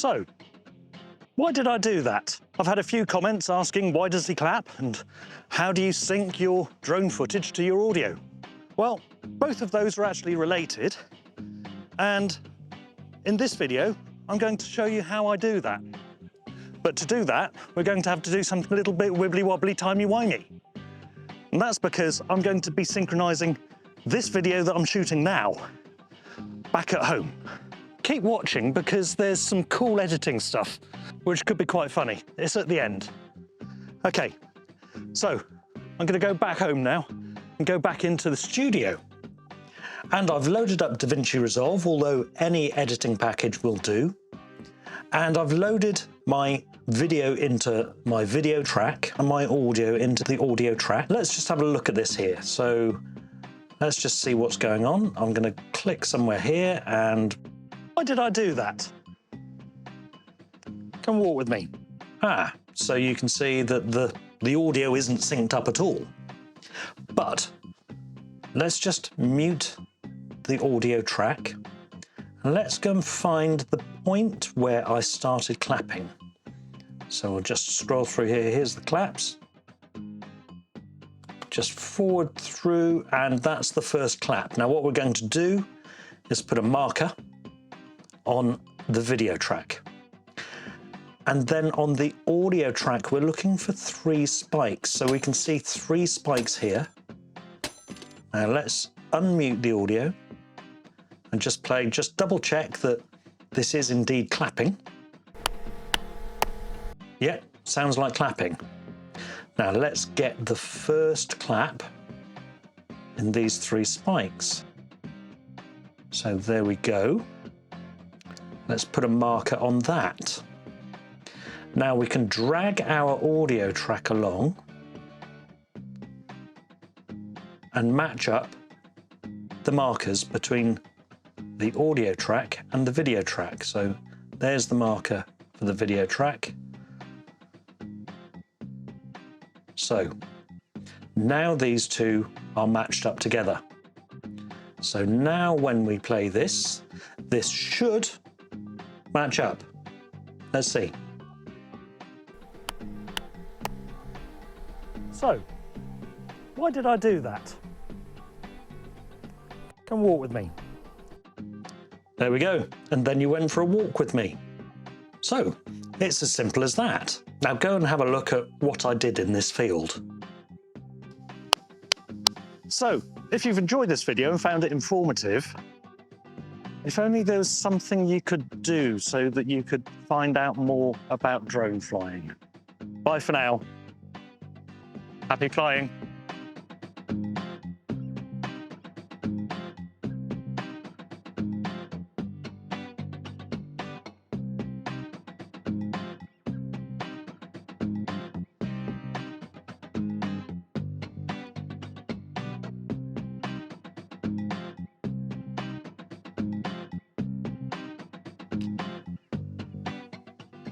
So, why did I do that? I've had a few comments asking why does he clap and how do you sync your drone footage to your audio? Well, both of those are actually related, and in this video I'm going to show you how I do that. But to do that, we're going to have to do something a little bit wibbly wobbly, timey wimey. And that's because I'm going to be synchronizing this video that I'm shooting now back at home. Keep watching because there's some cool editing stuff which could be quite funny. It's at the end. Okay, so I'm going to go back home now and go back into the studio. And I've loaded up DaVinci Resolve, although any editing package will do. And I've loaded my video into my video track and my audio into the audio track. Let's just have a look at this here. So let's just see what's going on. I'm going to click somewhere here, and why did I do that? Come walk with me. So you can see that the audio isn't synced up at all. But let's just mute the audio track. And let's go and find the point where I started clapping. So we'll just scroll through here. Here's the claps. Just forward through, and that's the first clap. Now what we're going to do is put a marker on the video track. And then on the audio track, we're looking for 3 spikes. So we can see 3 spikes here. Now let's unmute the audio and just double check that this is indeed clapping. Yeah, sounds like clapping. Now let's get the first clap in these 3 spikes. So there we go. Let's put a marker on that. Now we can drag our audio track along and match up the markers between the audio track and the video track. So there's the marker for the video track. So now these two are matched up together. So now when we play this, this should match up. Let's see. So, why did I do that? Come walk with me. There we go. And then you went for a walk with me. So, it's as simple as that. Now go and have a look at what I did in this field. So, if you've enjoyed this video and found it informative, if only there was something you could do so that you could find out more about drone flying. Bye for now. Happy flying.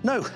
No,